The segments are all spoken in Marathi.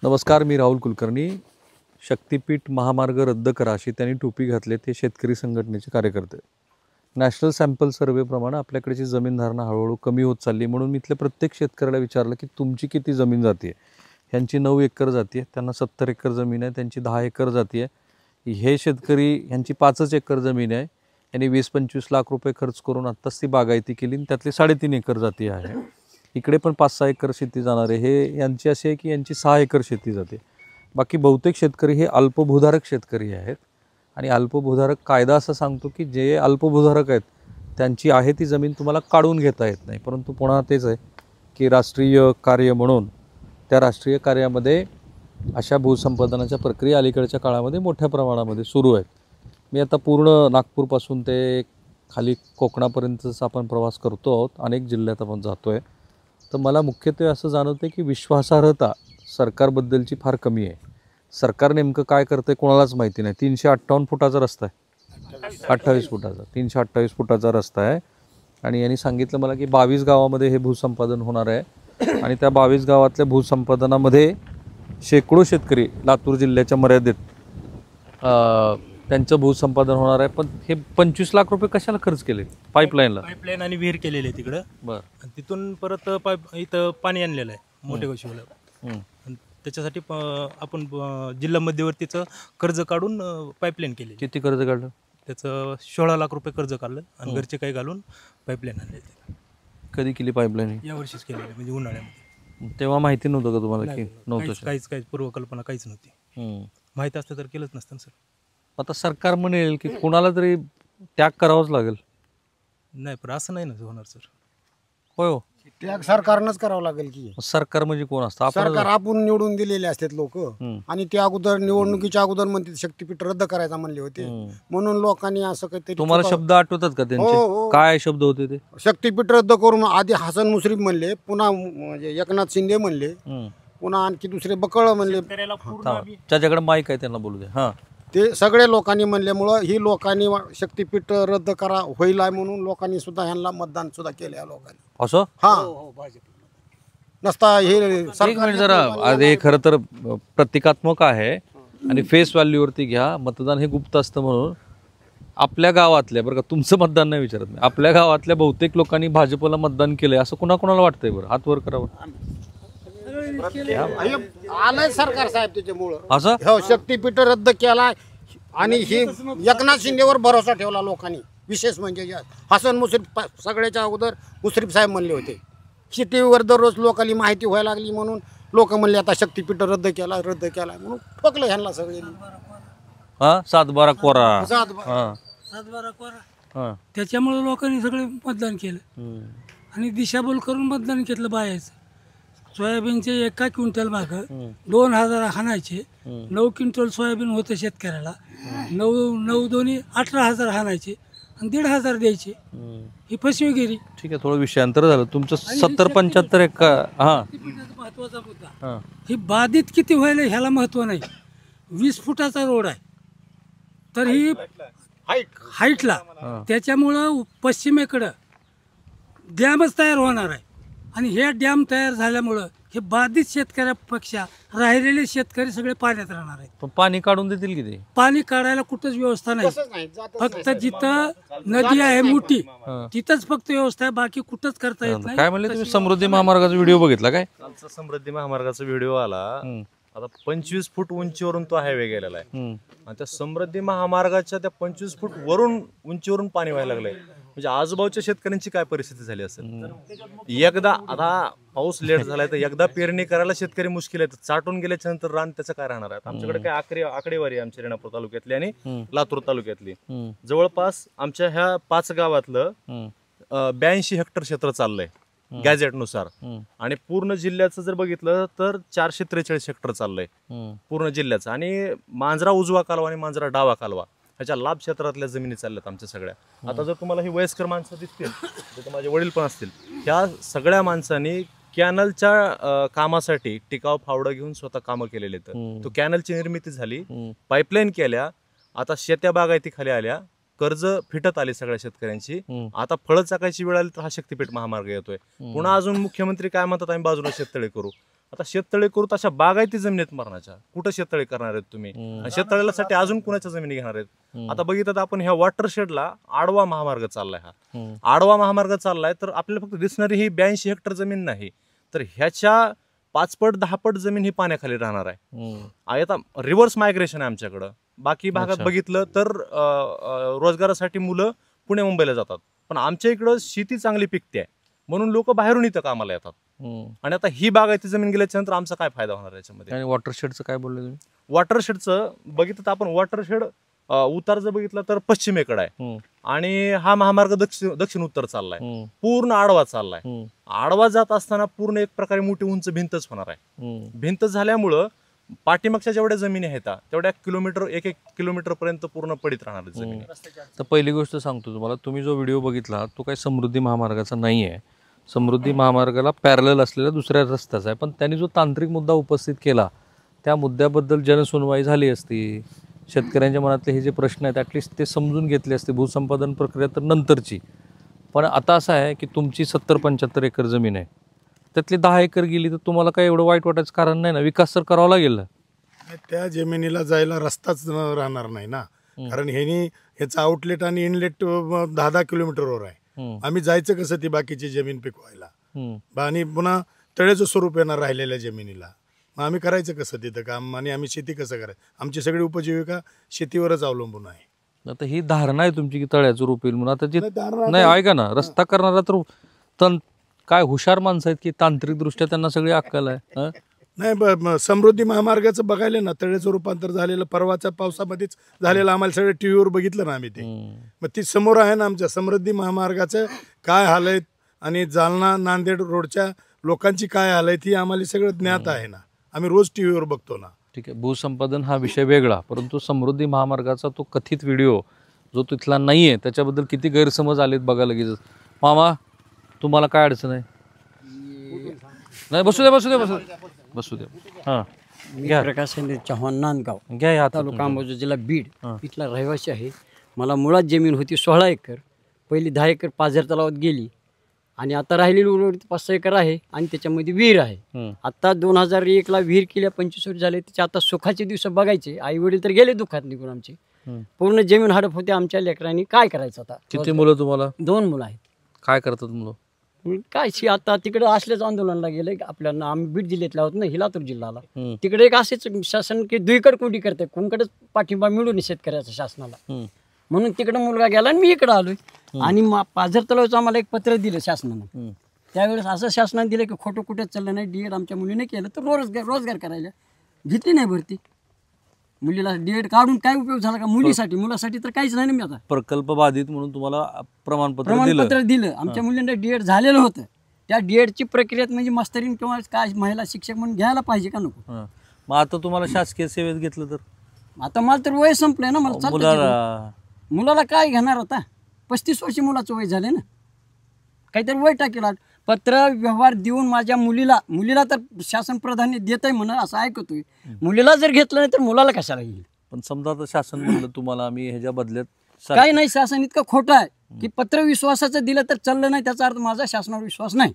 नमस्कार, मी राहुल कुलकर्णी. शक्तीपीठ महामार्ग रद्द करा अशी त्यांनी टोपी घातले ते शेतकरी संघटनेचे कार्यकर्ते. नॅशनल सॅम्पल सर्वेप्रमाणे आपल्याकडची जमीन धारणा हळूहळू कमी होत चालली. म्हणून मी इथल्या प्रत्येक शेतकऱ्याला विचारलं की तुमची किती जमीन जाते. ह्यांची 9 एकर जाते, त्यांना 70 एकर जमीन आहे, त्यांची 10 एकर जाते. हे शेतकरी ह्यांची 5 एकर जमीन आहे. यांनी 20-25 लाख रुपये खर्च करून आत्ताच ती बागायती केली आणि त्यातली 3.5 एकर जाती आहे. इकडे पण 5-6 एकर शेती जाणार आहे. हे यांची अशी आहे की यांची 6 एकर शेती जाते. बाकी बहुतेक शेतकरी हे अल्पभूधारक शेतकरी आहेत. आणि अल्पभूधारक कायदा असं सांगतो की जे अल्पभूधारक आहेत त्यांची आहे ती जमीन तुम्हाला काढून घेता येत नाही. परंतु पुन्हा तेच आहे की राष्ट्रीय कार्य म्हणून त्या राष्ट्रीय कार्यामध्ये अशा भूसंपादनाच्या प्रक्रिया अलीकडच्या काळामध्ये मोठ्या प्रमाणामध्ये सुरू आहेत. मी आता पूर्ण नागपूरपासून ते खाली कोकणापर्यंतच आपण प्रवास करतो आहोत. अनेक जिल्ह्यात आपण जातो आहे. तर मला मुख्यत्वे असं जाणवतं की विश्वासार्हता सरकारबद्दलची फार कमी आहे. सरकार नेमकं काय करतं कोणालाच माहिती नाही. 358 फुटाचा रस्ता आहे, 28 फुटाचा 328 फुटाचा रस्ता आहे. आणि यांनी सांगितलं मला की 22 गावामध्ये हे भूसंपादन होणार आहे. आणि त्या 22 गावातल्या भूसंपादनामध्ये शेकडो शेतकरी लातूर जिल्ह्याच्या मर्यादेत त्यांचं भूसंपादन होणार आहे. पण हे 25 लाख रुपये कशाला खर्च केले? पाईपलाईन आणि विहीर केलेली आहे तिकडं. बरं. आणि तिथून परत इथं पाणी आणलेलं आहे मोठे गोष्टीला. त्याच्यासाठी आपण जिल्हा मध्यवर्तीचं कर्ज काढून पाईपलाईन केली. किती कर्ज काढलं? त्याचं 16 लाख रुपये कर्ज काढलं आणि घरचे काही घालून पाईपलाईन आणले. कधी केली पाईपलाईन? यावर्षीच केलेली, म्हणजे उन्हाळ्यामध्ये. तेव्हा माहिती नव्हतं का तुम्हाला? की नव्हतं? काहीच पूर्वकल्पना काहीच नव्हती. माहिती असतं तर केलंच नसतं सर. आता सरकार म्हणेल की कोणाला तरी त्याग करावाच लागेल. नाही, पण असं नाही ना होणार सर. होय हो, त्याग सरकारनंच करावं लागेल की. सरकार म्हणजे कोण असतं? सरकार आपण निवडून दिलेले असतात लोक. आणि त्या अगोदर निवडणुकीच्या अगोदर म्हणते शक्तीपीठ रद्द करायचा म्हणले होते. म्हणून लोकांनी असं काहीतरी. तुम्हाला शब्द आठवतात का त्यांचे? काय शब्द होते ते? शक्तीपीठ रद्द करून आधी हसन मुश्रीफ म्हणले, पुन्हा म्हणजे एकनाथ शिंदे म्हणले, पुन्हा आणखी दुसरे बकळ म्हणले. ज्याच्याकडे माईक आहे त्यांना बोलू दे. हा, ते सगळे लोकांनी म्हणल्यामुळं ही लोकांनी शक्तीपीठ रद्द करा होईल आहे म्हणून लोकांनी सुद्धा ह्यांना मतदान सुद्धा केलं लोकांनी. असं? हा, नसता हे एक मिनिट जरा. हे खरं तर प्रतिकात्मक आहे आणि फेस व्हॅल्यूवरती घ्या. मतदान हे गुप्त असतं म्हणून आपल्या गावातल्या, बरं का, तुमचं मतदान नाही विचारत मी, आपल्या गावातल्या बहुतेक लोकांनी भाजपला मतदान केलंय असं कुणाकुणाला वाटतंय? बरं, हात वर करावं. आलंय सरकार साहेब त्याच्यामुळं. असं? हो, शक्तीपीठ रद्द केला आणि ही एकनाथ शिंदेवर भरोसा ठेवला लोकांनी. विशेष म्हणजे हसन मुश्रीफ सगळ्याच्या अगोदर मुश्रीफ साहेब म्हणले होते. शेतीवर दररोज लोकांनी माहिती व्हायला लागली म्हणून लोक म्हणले आता शक्तीपीठ रद्द केला म्हणून ठोकलं ह्यांना सगळे. हा, 7-12 कोरा. 7-12 कोरा. त्याच्यामुळे लोकांनी सगळे मतदान केलं आणि दिशाभूल करून मतदान घेतलं. बायाचं सोयाबीनचे 1 क्विंटल मागं 2000 हाणायचे. 9 क्विंटल सोयाबीन होतं शेतकऱ्याला. 9 दोन्ही 18,000 हाणायचे आणि 1,500 द्यायचे. ही फसवेगिरी. ठीक आहे, थोडं विषयांतर झालं तुमचं. 70-75 एक. हा, महत्वाचा मुद्दा. ही बाधित किती व्हायला ह्याला महत्व नाही. 20 फुटाचा रोड आहे तर ही हाईटला. त्याच्यामुळं पश्चिमेकडं डॅमच तयार होणार आहे आणि हे डॅम तयार झाल्यामुळं हे बाधित शेतकऱ्यापेक्षा राहिलेले शेतकरी सगळे पाण्यात राहणार आहेत. पण पाणी काढून देतील की ते? पाणी काढायला कुठंच व्यवस्था नाही. फक्त जिथं नदी आहे मोठी तिथंच फक्त व्यवस्था आहे, बाकी कुठंच करता येत नाही. काय म्हणले तुम्ही? समृद्धी महामार्गाचा व्हिडिओ बघितला काय? आमचा समृद्धी महामार्गाचा व्हिडिओ आला. आता 25 फूट उंचीवरून तो हायवे गेलेला आहे आणि त्या समृद्धी महामार्गाच्या त्या 25 फूट वरून उंचीवरून पाणी व्हायला लागलंय. म्हणजे आजूबाजूच्या शेतकऱ्यांची काय परिस्थिती झाली असेल? एकदा आता पाऊस लेट झालाय तर एकदा पेरणी करायला शेतकरी मुश्किल आहे. चाटून गेल्याच्या नंतर रान त्याचं काय राहणार आहे? आमच्याकडे काय आकडेवारी आमच्या रेणापूर तालुक्यातली आणि लातूर तालुक्यातली जवळपास आमच्या ह्या 5 गावातलं 82 हेक्टर क्षेत्र चाललंय गॅजेटनुसार. आणि पूर्ण जिल्ह्याचं जर बघितलं तर 443 हेक्टर चाललंय पूर्ण जिल्ह्याचं. आणि मांजरा उजवा कालवा आणि मांजरा डावा कालवा ह्याच्या लाभ क्षेत्रातल्या जमिनी चालल्यात आमच्या सगळ्या. आता जर तुम्हाला ही वयस्कर माणसं दिसतील, तर माझे वडील पण असतील, ह्या सगळ्या माणसांनी कॅनलच्या कामासाठी टिकाव फावडं घेऊन स्वतः कामं केलेले. तो कॅनलची निर्मिती झाली, पाईपलाईन केल्या, आता शेत्या बागायती खाली आल्या, कर्ज फिटत आली सगळ्या शेतकऱ्यांची. आता फळं चाकायची वेळ आली तर हा शक्तीपीठ महामार्ग येतोय. पुन्हा अजून मुख्यमंत्री काय म्हणतात, आम्ही बाजूला शेततळे करू. आता शेततळे करू तशा बागायती जमिनीत मरणाच्या कुठं शेततळे करणार आहेत तुम्ही? आणि शेततळ्यासाठी अजून कुणाच्या जमिनी घेणार आहेत? आता बघितलं तर आपण ह्या वॉटरशेडला आडवा महामार्ग चाललाय, हा आडवा महामार्ग चाललाय, तर आपल्याला फक्त दिसणारी ही 82 हेक्टर जमीन नाही, तर ह्याच्या 5 पट 10 पट जमीन ही पाण्याखाली राहणार आहे. आता रिव्हर्स मायग्रेशन आहे आमच्याकडं. बाकी भागात बघितलं तर रोजगारासाठी मुलं पुणे मुंबईला जातात, पण आमच्या इकडं शेती चांगली पिकते म्हणून लोक बाहेरून इथं कामाला येतात. आणि आता ही बागायती जमीन गेल्याच्या नंतर आमचा काय फायदा होणार याच्यामध्ये? आणि वॉटरशेडचं काय बोलले तुम्ही? वॉटरशेडचं बघितलं तर आपण वॉटरशेड उतार जर बघितलं तर पश्चिमेकडे आहे आणि हा महामार्ग दक्षिण उत्तर चाललाय, पूर्ण आडवा चाललाय. आडवा जात असताना पूर्ण एक प्रकारे मोठी उंच भिंतच होणार आहे. भिंत झाल्यामुळं पाठीमागच्या जेवढ्या जमिनी आहेत तेवढ्या किलोमीटर 1-1 किलोमीटर पर्यंत पूर्ण पडीत राहणार जमिनी. तर पहिली गोष्ट सांगतो तुम्हाला, तुम्ही जो व्हिडिओ बघितला तो काही समृद्धी महामार्गाचा नाही आहे. समृद्धी महामार्गाला पॅरलल असलेला दुसऱ्या रस्त्याचा आहे, पण त्यांनी जो तांत्रिक मुद्दा उपस्थित केला त्या मुद्द्याबद्दल जनसुनवाई झाली असती, शेतकऱ्यांच्या मनातले हे जे प्रश्न आहेत ॲटलिस्ट ते समजून घेतले असते. भूसंपादन प्रक्रिया तर नंतरची, पण आता असं आहे की तुमची 70-75 एकर जमीन आहे, त्यातली 10 एकर गेली तर तुम्हाला काही एवढं वाईट वाटायचं कारण नाही ना. विकास तर करावा लागेल. त्या जमिनीला जायला रस्ताच राहणार नाही ना, कारण ह्याचं आउटलेट आणि इनलेट 10-10 किलोमीटरवर आहे. आम्ही जायचं कसं ती बाकीची जमीन पिकवायला? आणि पुन्हा तळ्याचं स्वरूप येणार राहिलेल्या जमिनीला, मग आम्ही करायचं कसं तिथं काम? आणि आम्ही शेती कसं करायचं? आमची सगळी उपजीविका शेतीवरच अवलंबून आहे. आता ही धारणा आहे तुमची की तळ्याचं रूप येईल म्हणून. आता नाही, ऐका ना, रस्ता करणारा तर काय हुशार माणसं आहेत की तांत्रिकदृष्ट्या त्यांना सगळी अक्कल आहे. नाही, समृद्धी महामार्गाचं बघायला ना, तळ्याचं रूपांतर झालेलं परवाच्या पावसामध्येच झालेलं आम्हाला सगळं टीव्हीवर बघितलं ना आम्ही ते. मग ती समोर आहे ना आमच्या समृद्धी महामार्गाचं काय हाल आहेत आणि जालना नांदेड रोडच्या लोकांची काय हाल आहे ती आम्हाला सगळं ज्ञात आहे ना, आम्ही रोज टीव्हीवर बघतो ना. ठीक आहे, भूसंपादन हा विषय वेगळा, परंतु समृद्धी महामार्गाचा तो कथित व्हिडिओ जो तिथला नाही आहे त्याच्याबद्दल किती गैरसमज आलेत बघा लगेच. मामा तुम्हाला काय अडचण आहे? नाही, बसू दे. हां, मी प्रकाश चव्हाण नांदगाव, घ्या या तालुका अंबाजोगाई, जिल्हा बीड, इथला रहिवासी आहे. मला मुळात जमीन होती 16 एकर, पहिली 10 एकर पाझर तलावात गेली आणि आता राहिलेली उर्वरित 5-6 एकर आहे आणि त्याच्यामध्ये विहीर आहे. आता 2001ला विहीर केल्या, 25 वर्ष झाले. त्याचे आता सुखाचे दिवस बघायचे. आई वडील तर गेले दुःखात निघून आमचे, पूर्ण जमीन हडप होते आमच्या लेकरांनी. काय करायचं आता? किती मुलं तुम्हाला? 2 मुलं आहेत. काय करतात मुलं? काय आता तिकडे असल्याच आंदोलनाला गेले. आपल्याला आम्ही बीड जिल्ह्यातला आहोत ना, ही लातूर जिल्ह्याला. तिकडे एक असेच शासन की दुईकड कोंडी करते, कोणकडेच पाठिंबा मिळून शेतकऱ्याचा शासनाला, म्हणून तिकडे मुलगा गेला आणि मी इकडे आलोय. आणि पाझर तलावाचं आम्हाला एक पत्र दिलं शासनानं. त्यावेळेस असं शासनाने दिलं की खोटं कुठेच चाललं नाही, डीएड आमच्या मुलीने केलं तर रोजगार करायला घेतली नाही भरती. मुलीला डीएड काढून काय उपयोग झाला का? मुलासाठी तर काहीच नाही ना. मी आता प्रकल्प बाधित म्हणून तुम्हाला प्रमाणपत्र दिलं. आमच्या मुलींना डीएड झालेलं होतं. त्या डीएडची प्रक्रियेत म्हणजे मास्तरीन किंवा काय महिला शिक्षक म्हणून घ्यायला पाहिजे का नको? मग आता तुम्हाला शासकीय सेवेत घेतलं तर? आता मला तर वय संपलंय ना. मला मुलाला काय घेणार आता? 35 वर्ष मुलाचं वय झाले ना. काहीतरी वय टाकेल. पत्र व्यवहार देऊन माझ्या मुलीला तर शासन प्राधान्य देत आहे म्हणा असं ऐकतोय. मुलीला जर घेतलं नाही तर मुलाला कशाला येईल? पण समजा आता शासन म्हणलं तुम्हाला आम्ही ह्याच्या बदल्यात काही नाही. शासन इतकं खोटं आहे की पत्र विश्वासाचं दिलं तर चाललं नाही, त्याचा अर्थ माझा शासनावर विश्वास नाही.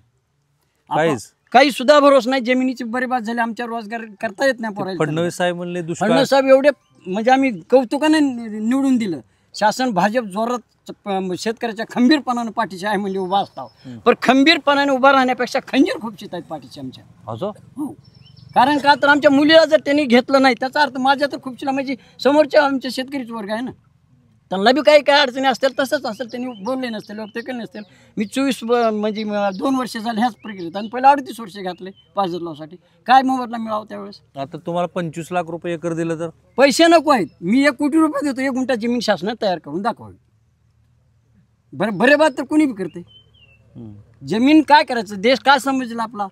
काही सुद्धा भरोसा नाही. जमिनीची बरेबाद झाली, आमच्या रोजगार करता येत नाही. फडणवीस साहेब म्हणले फडणवीस साहेब एवढे म्हणजे आम्ही कौतुकाने निवडून दिलं. शासन भाजप जोरात शेतकऱ्याच्या खंबीरपणानं पाठीशी आहे म्हणजे उभा असता, पण खंबीरपणाने उभा राहण्यापेक्षा खंजीर खूपशीत आहेत पाठीशी आमच्या. हो, कारण का तर आमच्या मुलीला जर त्यांनी घेतलं नाही त्याचा अर्थ माझ्या तर खूपशीला म्हणजे समोरच्या आमच्या शेतकरीच वर्ग आहे ना, त्यांना बी काही अडचणी असतील तसंच असेल. त्यांनी बोलले नसतील, ते केले नसतील. मी 24 म्हणजे 2 वर्ष झाले ह्याच प्रक्रियेत आणि पहिले 38 वर्ष घातले पाझर लावसाठी. काय मोबदला मिळावा त्यावेळेस? आता तुम्हाला 25 लाख रुपये एकर दिलं तर पैसे नको आहेत. मी 1 कोटी रुपये देतो, 1 गुंठा जमीन शासनात तयार करून दाखवावी. बरे बात तर कोणी बी करते. जमीन काय करायचं? देश काय समजला आपला?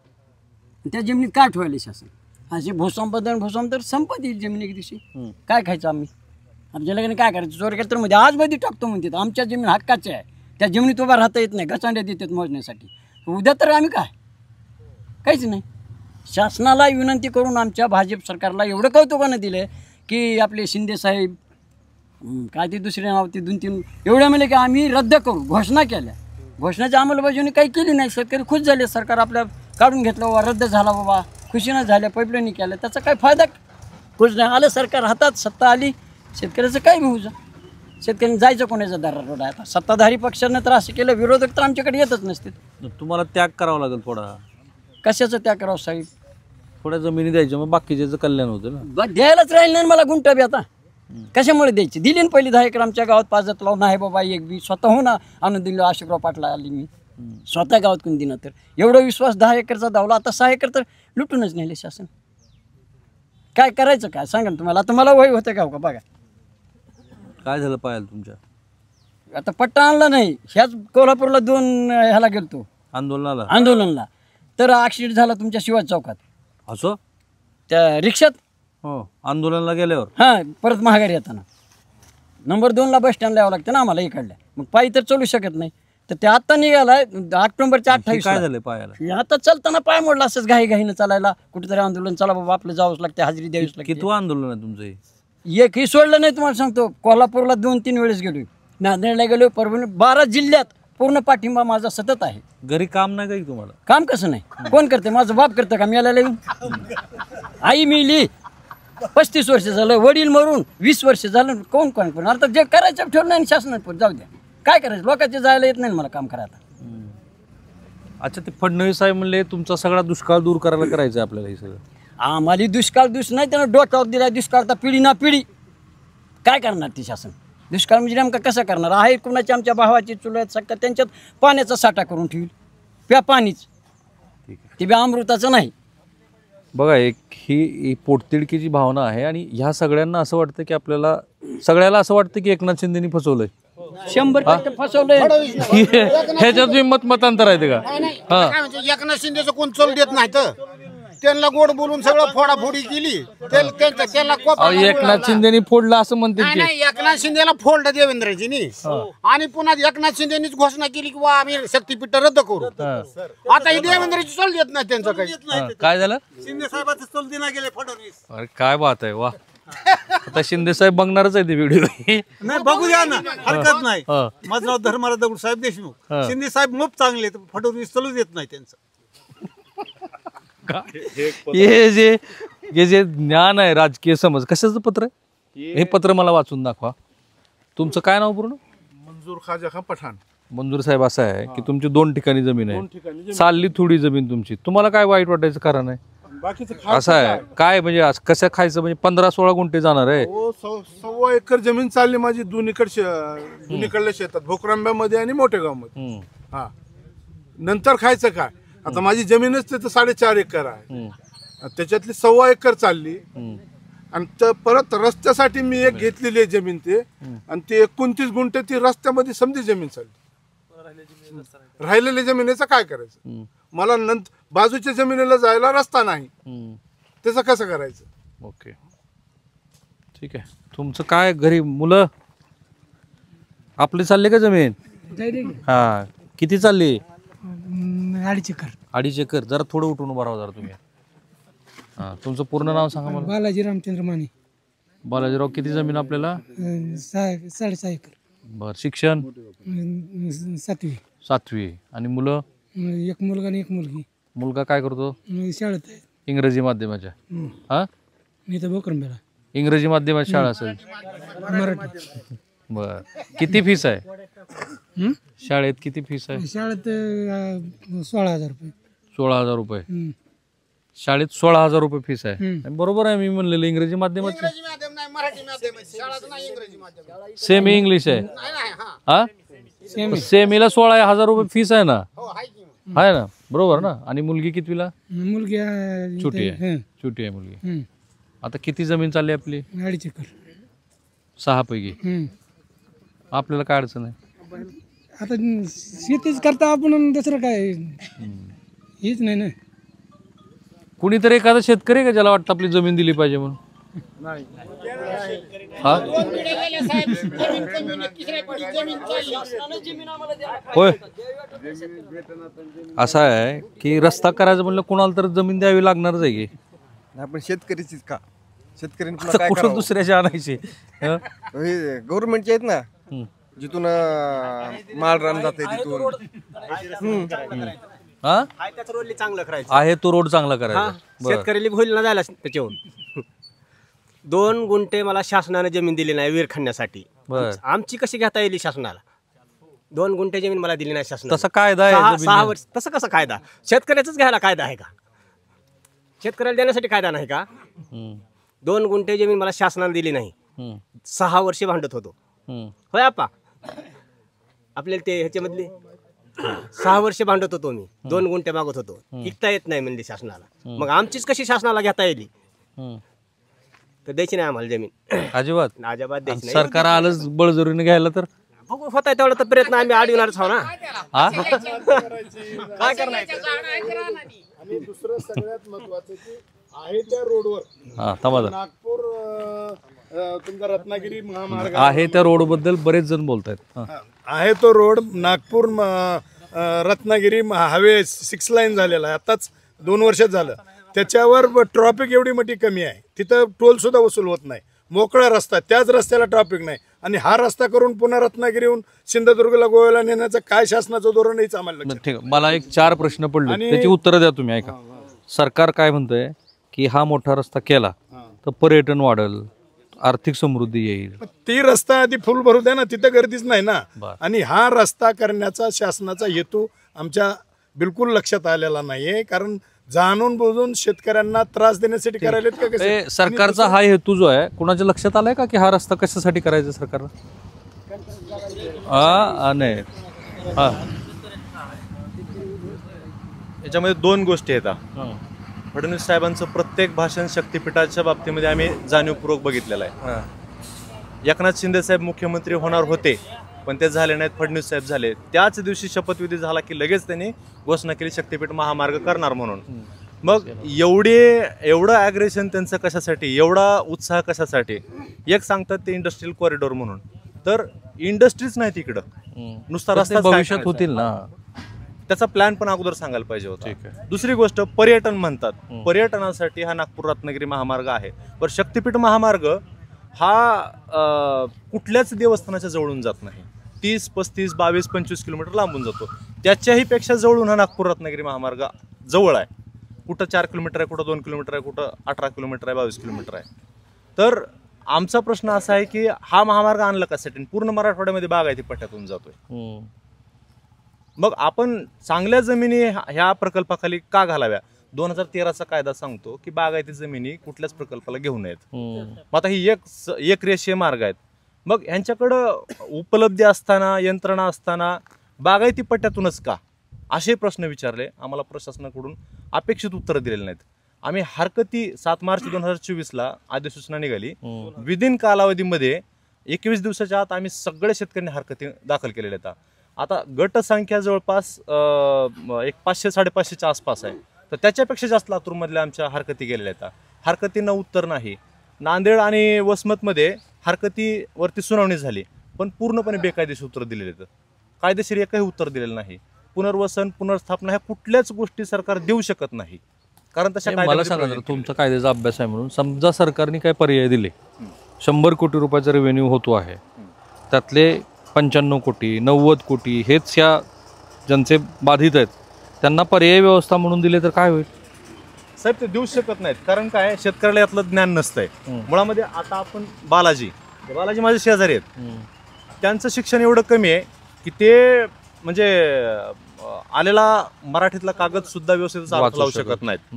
त्या जमिनीत काय ठेवायला शासन? असे भूसंपादन संपत येईल जमीन एक दिवशी. काय खायचं आम्ही? आमच्या लगेने काय करायचं? चोर केलं तर मध्ये आज मध्ये टाकतो म्हणते. आमच्या जमीन हक्काच्या आहे, त्या जमिनीत उभा राहता येत नाही, गचांड्या देतात मोजण्यासाठी. उद्या तर आम्ही काहीच नाही. शासनाला विनंती करून आमच्या भाजप सरकारला एवढं कौतुकानं दिलं की आपले शिंदे साहेब काय ते दुसरे नाव ते 2-3 एवढ्या म्हणले की आम्ही रद्द करू. घोषणा केल्या, घोषणाच्या अंमलबजावणी काही केली नाही. शेतकरी खुश झाले. सरकार आपल्या काढून घेतलं बाबा, रद्द झाला बाबा, खुशीनं झाल्या, पाईपलाईन केल्या, त्याचा काय फायदा कुछ नाही. आलं सरकार हातात, सत्ता आली, शेतकऱ्याचं काय होऊ जा. शेतकऱ्यांनी जायचं कोणाचा दरारोड आहे. आता सत्ताधारी पक्षानं तर असं केलं, विरोधक तर आमच्याकडे येतच नसते. तुम्हाला त्याग करावा लागेल थोडा, कशाचं त्या करावं साहेब? थोड्या जमिनी द्यायच्या, मग बाकीच्याचं कल्याण होतं ना. द्यायलाच राहील नाही मला गुंटा बी आता. कशामुळे द्यायची? दिली ना पहिली 10 एकर आमच्या गावात पाजत लावून. नाही बाबा एक बी स्वतःहून आणून दिलं. अशोकराव पाटला आली मी स्वतः गावात कोण दिनं तर एवढा विश्वास 10 एकरचा धावला. आता 6 एकर तर लुटूनच नेले शासन. काय करायचं काय सांगा ना तुम्हाला. आता मला वय होतं का बघा. काय झालं पाहायला तुमच्या? आता पट्टा आणला नाही. ह्याच कोल्हापूरला 2 ह्याला गेलतो आंदोलनला, तर ॲक्सिडेंट झाला तुमच्या शिवाजी चौकात. असं त्या रिक्षात हो आंदोलनाला गेल्यावर? हां, परत महागारी येताना नंबर 2ला बस स्टँडला यावं लागतं ना आम्हाला इकडल्या. मग पायी तर चालू शकत नाही. तर ते आता निघालाय ऑक्टोबरच्या 28. काय झालं पाहायला? आता चालताना पाय मोडला असंच घाईनं चालायला. कुठेतरी आंदोलन, चला बाबा आपलं जावंच लागते, हजेरी द्यावीच लागते. किती आंदोलन आहे तुमचं हे? एकही सोडलं नाही तुम्हाला सांगतो. कोल्हापूरला 2-3 वेळेस गेलो, नांदेडला गेलो, परभणी, 12 जिल्ह्यात पूर्ण पाठिंबा माझा सतत आहे. घरी काम नाही काही तुम्हाला? काम कसं नाही? कोण करते? माझं बाप करतं का? मेला येऊन आई मिली 35 वर्ष झालं, वडील मरून 20 वर्ष झालं. कोण पण आता जे करायचं ठेवलं नाही शासनात, पण जाऊ द्या. काय करायचं? लोकांचे जायला येत नाही मला काम करायला. अच्छा, ते फडणवीस साहेब म्हणले तुमचा सगळा दुष्काळ दूर करायला करायचं आहे आपल्याला हे सगळं. आम्हाला दुष्काळ नाही, त्यानं डोक्यावर दिला दुष्काळ. तर पिढी ना पिढी काय करणार ते शासन? दुष्काळ म्हणजे नेमका कसा करणार आहे? कुणाची आमच्या भावाची चुलत सख्या त्यांच्यात पाण्याचा साठा करून ठेवली, प्या पाणीच, ते बी अमृताचं नाही. बघा, ही पोटतिडकीची भावना आहे आणि ह्या सगळ्यांना असं वाटतं की सगळ्याला असं वाटतं की एकनाथ शिंदेनी फसवलंय. 100% फसवलंय. ह्याच्यात मतांतर आहे ते का? काय म्हणजे एकनाथ शिंदेचं कोण चल देत नाही तर त्यांना गोड बोलून सगळं फोडाफोडी केली. एकनाथ शिंदेनी फोडला असं म्हणते की नाही, एकनाथ शिंदेला फोल्ड देवेंद्रजीनी, आणि पुन्हा एकनाथ शिंदेनीच घोषणा केली की वा आम्ही शक्तीपीठ रद्द करू. आता ही देवेंद्रची चल देत नाही त्यांचं काही. काय झालं? शिंदे साहेबाचं चल दिना गेले फडणवीस. अरे काय बात आहे, वा. आता शिंदे साहेब बघणारच आहे ते व्हिडिओ. नाही, बघू द्या ना, हरकत नाही. माझं नाव धर्माराव दगडू साहेब देशमुख. शिंदे साहेब खूप चांगले, फडणवीस चलू देत नाही त्यांचं. हे जे ज्ञान आहे, राजकीय समज, कशाचं पत्र आहे हे? पत्र मला वाचून दाखवा. तुमचं काय नाव पूर्ण? मंजूर खाजा खान पठाण. मंजूर साहेब, असं आहे की तुमची 2 ठिकाणी जमीन आहे, चालली थोडी जमीन तुमची. तुम्हाला काय वाईट वाटायचं कारण आहे? असं आहे काय म्हणजे कसं खायचं म्हणजे 15-16 गुंठे जाणार आहे. 1.25 एकर जमीन चालली माझी दोन्हीकडल्या शेतात, भोकरांब्यामध्ये आणि मोठेगावमध्ये. हा, नंतर खायचं काय? आता माझी जमीनच तिथं 4.5 एकर आहे, त्याच्यातली 1.25 एकर चालली. आणि परत रस्त्यासाठी मी एक घेतलेली आहे जमीन, ते आणि ते 29 गुंठे ती रस्त्यामध्ये समजी जमीन चालली. राहिलेल्या जमिनीचं काय करायचं? मला नंतर बाजूच्या जमिनीला जायला रस्ता नाही, त्याचं कसं करायचं? ओके, ठीक आहे. तुमचं काय घरी मुलं आपली चालली का जमीन? हा, किती चालली? 2.5 एकर. 2.5 एकर. जरा थोडं उठून उभा राहा जरा तुम्ही. हा, तुमचं पूर्ण नाव सांगा मला. बालाजी रामचंद्र माने. बालाजीराव, किती जमीन आपल्याला? 6.5 एकर. बर, शिक्षण? 7वी. आणि मुलं? एक मुलगा आणि एक मुलगी. मुलगा काय करतो? शाळेत आहे. इंग्रजी माध्यमाच्या? हा, मी तर बोकरंब्याला. इंग्रजी माध्यमाची शाळा असेल? मराठी. बर, किती फीस आहे शाळेत? किती फीस आहे शाळेत? 16,000 रुपये. 16,000 रुपये शाळेत? 16,000 रुपये फीस आहे. बरोबर आहे, मी म्हणलेलं इंग्रजी माध्यमाचं. सेमी इंग्लिश आहे. हा, सेमीला 16,000 रुपये फीस आहे ना? आहे ना, बरोबर ना? आणि मुलगी कितवीला? मुलगी छोटी आहे मुलगी. आता किती जमीन चालली आपली? 2.5 एकर. 6 पैकी. आपल्याला काय अडचण आहे? आता शेतीच करता आपण, दुसरं काय हेच नाही ना. कुणीतरी एखादा शेतकरी आहे का ज्याला वाटतं आपली जमीन दिली पाहिजे म्हणून? हा, होय. असं आहे की रस्ता करायचं म्हणलं कुणाला तर जमीन द्यावी लागणारच आहे की. आपण शेतकरीचीच का? शेतकऱ्यांनी आता कुठं दुसऱ्याची आणायची? गव्हर्नमेंटचे आहेत ना, जिथून माल रान जाते तिथून. हा आहे त्याचं रोडली चांगलं करायचं. आहे तो रोड चांगला करायचा. बरं. शेतकऱ्याला होईल ना जायला त्याच्यावर. 2 गुंठे मला शासनाने जमीन दिली नाही विहीर खणण्यासाठी. बरं. आमची कशी घेता येईल शासनाला? 2 गुंठे जमीन मला दिली नाही शासनाने. तसा कायदा आहे 6 जमिनी- वर्ष. तसं कसं कायदा? शेतकऱ्याचाच घ्यायला कायदा आहे का? शेतकऱ्याला देण्यासाठी कायदा नाही का? 2 गुंठे जमीन मला शासनाने दिली नाही. 6 वर्षे भांडत होतो. होय आपा आपल्याला ते ह्याच्यामधले 6 वर्षे भांडत होतो मी. 2 गुंठे मागत होतो. विकता येत नाही म्हणजे शासनाला. मग आमचीच कशी शासनाला घेता येईल? तर द्यायची नाही आम्हाला जमीन. अजिबात अजिबात द्यायची नाही. सरकार आलंच बळजोरीने घ्यायला तर बघू होता तेवढा तर प्रयत्न आम्ही अडविणारच आहो ना. हा काय करणार? आणि दुसरं सगळ्यात महत्वाचं की आहे त्या रोडवर हा थांबा जरा. नागपूर तुमचा रत्नागिरी महामार्ग आहे त्या रोड बद्दल बरेच जण बोलतायत. आहे तो road Nagpur Ratnagiri highway 6 line झालेला आहे. आताच 2 वर्षात झालं. त्याच्यावर ट्रॉफिक एवढी मोठी कमी आहे. तिथं टोल सुद्धा वसूल होत नाही. मोकळा रस्ता, त्याच रस्त्याला ट्रॉफिक नाही. आणि हा रस्ता करून पुन्हा रत्नागिरीहून सिंधुदुर्गला गोव्याला नेण्याचं काय शासनाचं धोरण हेच आम्हाला लक्षात ठीक आहे. मला एक 4 प्रश्न पडले, आणि- त्याची उत्तरं द्या तुम्ही. ऐका, सरकार काय म्हणतंय की हा मोठा रस्ता केला तर पर्यटन वाढेल, आर्थिक समृद्धी येईल. ती रस्ता आधी फुल भरू द्या ना, तिथं गर्दीच नाही ना. बरं. आणि हा रस्ता करण्याचा शासनाचा हेतू आमच्या बिलकुल लक्षात आलेला नाहीये. कारण जाणून बुजून शेतकऱ्यांना त्रास देण्यासाठी करायला का कसं? ते सरकारचा हा हेतू जो आहे कुणाच्या लक्षात आलाय का की हा रस्ता कशासाठी करायचा सरकारला? नाही हा याच्यामध्ये 2 गोष्टी येतात. फडणवीस साहेबांचं प्रत्येक भाषण शक्तीपीठाच्या बाबतीमध्ये आम्ही जाणीवपूर्वक बघितलेलं आहे. एकनाथ शिंदे साहेब मुख्यमंत्री होणार होते पण ते झाले नाहीत, फडणवीस साहेब झाले. त्याच दिवशी शपथविधी झाला की लगेच त्यांनी घोषणा केली शक्तीपीठ महामार्ग करणार म्हणून. मग एवढं ॲग्रेशन त्यांचं कशासाठी, एवढा उत्साह कशासाठी? एक सांगतात ते इंडस्ट्रियल कॉरिडॉर म्हणून, तर इंडस्ट्रीज नाही तिकडं, नुसता रस्ता भविष्यात होतील ना. त्याचा प्लॅन पण अगोदर सांगायला पाहिजे होता. दुसरी गोष्ट, पर्यटन म्हणतात. पर्यटनासाठी हा नागपूर रत्नागिरी महामार्ग आहे. पण शक्तीपीठ महामार्ग हा कुठल्याच देवस्थानाच्या जवळून जात नाही. 30, 35, 22, 25 किलोमीटर लांबून जातो. त्याच्याही पेक्षा जवळून हा नागपूर रत्नागिरी महामार्ग जवळ आहे. कुठं 4 किलोमीटर आहे, कुठं 2 किलोमीटर आहे, कुठं 18 किलोमीटर आहे, 22 किलोमीटर आहे. तर आमचा प्रश्न असा आहे की हा महामार्ग आणला कशासाठी? पूर्ण मराठवाड्यामध्ये बागायती पट्ट्यातून जातोय. मग आपण चांगल्या जमिनी ह्या प्रकल्पाखाली का घालाव्या? 2013चा कायदा सांगतो की बागायती जमिनी कुठल्याच प्रकल्पाला घेऊ नयेत. मग आता ही एक रेषीय मार्ग आहेत. मग ह्यांच्याकडं उपलब्धी असताना, यंत्रणा असताना बागायती पट्ट्यातूनच का, असे प्रश्न विचारले. आम्हाला प्रशासनाकडून अपेक्षित उत्तरं दिलेली नाहीत. आम्ही हरकती 7 मार्च 2024ला अधिसूचना निघाली. विदिन कालावधीमध्ये 21 दिवसाच्या आत आम्ही सगळ्या शेतकऱ्यांनी हरकती दाखल केलेल्या आहेत. आता गट संख्या जवळपास एक 500-550च्या आसपास आहे. तर त्याच्यापेक्षा जास्त लातूरमधल्या आमच्या हरकती गेलेल्या आहेत. हरकतींना उत्तर नाही. नांदेड आणि वसमतमध्ये हरकतीवरती सुनावणी झाली पण पूर्णपणे बेकायदेशीर उत्तर दिलेले आहेत. कायदेशीर एकही उत्तर दिलेलं नाही. पुनर्वसन, पुनर्स्थापना ह्या कुठल्याच गोष्टी सरकार देऊ शकत नाही. कारण तशा मला सांगा जरा, तुमचा कायद्याचा अभ्यास आहे म्हणून, समजा सरकारने काय पर्याय दिले, 100 कोटी रुपयाचा रेव्हेन्यू होतो आहे, त्यातले 95 कोटी 90 कोटी हेच या ज्यांचे बाधित आहेत त्यांना पर्यायी व्यवस्था म्हणून दिले तर काय होईल? साहेब ते देऊ शकत नाहीत. कारण काय, शेतकऱ्याला यातलं ज्ञान नसतंय. मुळामध्ये आता आपण बालाजी माझे शेजारी आहेत. त्यांचं शिक्षण एवढं कमी आहे की ते म्हणजे आलेला मराठीतला कागद सुद्धा व्यवस्थित अर्थ लावू शकत नाहीत.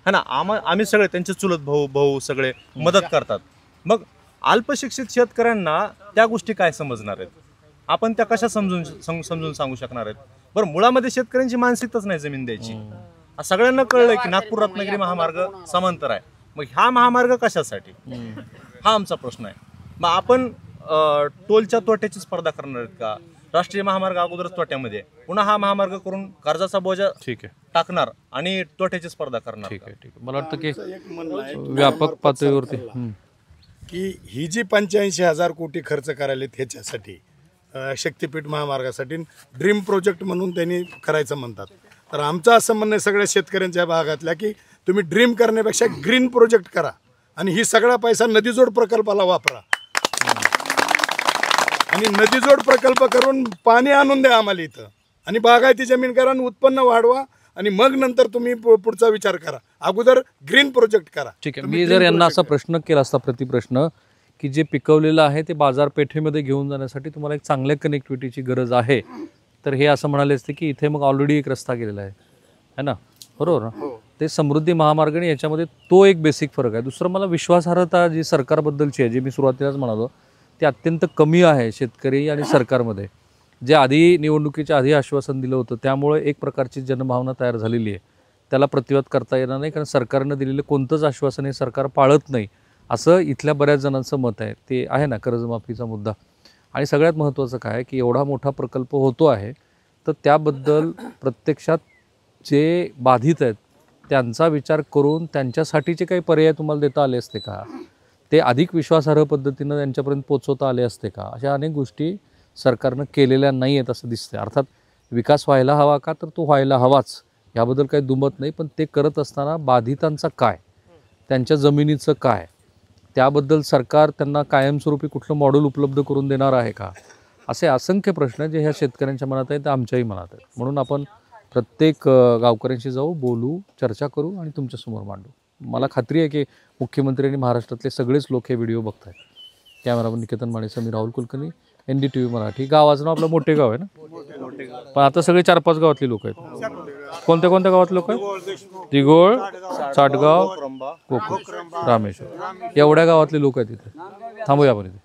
है ना. आम्ही सगळे त्यांचे चुलत भाऊ सगळे मदत करतात. मग अल्पशिक्षित शेतकऱ्यांना त्या गोष्टी काय समजणार आहेत? आपण त्या कशा समजून सांगू शकणार आहेत? बरं, मुळामध्ये शेतकऱ्यांची मानसिकताच नाही जमीन द्यायची. सगळ्यांना कळलंय की नागपूर रत्नागिरी महामार्ग समांतर आहे. मग हा महामार्ग कशासाठी, हा आमचा प्रश्न आहे. मग आपण टोलच्या तोट्याची स्पर्धा करणार आहेत का? राष्ट्रीय महामार्ग अगोदरच तोट्यामध्ये, पुन्हा हा महामार्ग करून कर्जाचा बोजा टाकणार आणि तोट्याची स्पर्धा करणार. ठीक आहे. मला वाटतं की व्यापक पातळीवरती की ही जी 85,000 कोटी खर्च करायला ह्याच्यासाठी शक्तीपीठ महामार्गासाठी ड्रीम प्रोजेक्ट म्हणून त्यांनी करायचं म्हणतात. तर आमचं असं म्हणणं आहे सगळ्या शेतकऱ्यांच्या भागातल्या की तुम्ही ड्रीम करण्यापेक्षा ग्रीन प्रोजेक्ट करा आणि ही सगळा पैसा नदीजोड प्रकल्पाला वापरा आणि नदीजोड प्रकल्प करून पाणी आणून द्या आम्हाला इथं आणि बागायती जमीन करा आणि उत्पन्न वाढवा आणि मग नंतर तुम्ही पुढचा विचार करा. अगोदर ग्रीन प्रोजेक्ट करा. ठीक आहे. मी जर यांना असा प्रश्न केला असता, प्रतिप्रश्न, की जे पिकवलेलं आहे ते बाजारपेठेमध्ये घेऊन जाण्यासाठी तुम्हाला एक चांगल्या कनेक्टिव्हिटीची गरज आहे, तर हे असं म्हणाले असते की इथे मग ऑलरेडी एक रस्ता गेलेला आहे ना, बरोबर ना? ते समृद्धी महामार्ग आणि याच्यामध्ये तो एक बेसिक फरक आहे. दुसरं, मला विश्वासार्हता जी सरकारबद्दलची आहे, जी मी सुरुवातीलाच म्हणालो, ती अत्यंत कमी आहे शेतकरी आणि सरकारमध्ये. जे आधी निवडणुकीच्या आधी आश्वासन दिलं होतं त्यामुळे एक प्रकारची जनभावना तयार झालेली आहे, त्याला प्रतिवाद करता येणार नाही, कारण सरकारनं दिलेलं कोणतंच आश्वासन हे सरकार पाळत नाही असं इथल्या बऱ्याच जणांचं मत आहे. ते आहे ना कर्जमाफीचा मुद्दा. आणि सगळ्यात महत्त्वाचं काय की एवढा मोठा प्रकल्प होतो आहे तर त्याबद्दल प्रत्यक्षात जे बाधित आहेत त्यांचा विचार करून त्यांच्यासाठीचे काही पर्याय तुम्हाला देता आले असते का, ते अधिक विश्वासार्ह पद्धतीनं त्यांच्यापर्यंत पोचवता आले असते का, अशा अनेक गोष्टी सरकारनं केलेल्या नाही आहेत असं दिसतंय. अर्थात विकास व्हायला हवा का, तर तो व्हायला हवाच, याबद्दल काही दुमत नाही. पण ते करत असताना बाधितांचा काय, त्यांच्या जमिनीचं काय, त्याबद्दल सरकार त्यांना कायमस्वरूपी कुठलं मॉडेल उपलब्ध करून देणार आहे का, असे असंख्य प्रश्न जे ह्या शेतकऱ्यांच्या मनात आहेत ते आमच्याही मनात आहेत. म्हणून आपण प्रत्येक गावकऱ्यांशी जाऊ, बोलू, चर्चा करू आणि तुमच्यासमोर मांडू. मला खात्री आहे की मुख्यमंत्री आणि महाराष्ट्रातले सगळेच लोक हे व्हिडिओ बघत आहेत. कॅमेरामन निकेतन मानेचा, मी राहुल कुलकर्णी, NDTV मराठी. गावाचं नाव आपलं मोठे गाव आहे ना, पण आता सगळे 4-5 गावातली लोक आहेत. कोणत्या कोणत्या गावातले लोक आहेत? दिघोळ, चाटगाव, कोकण, रामेश्वर, एवढ्या गावातले लोक आहेत इथे. थांबूया आपण इथे.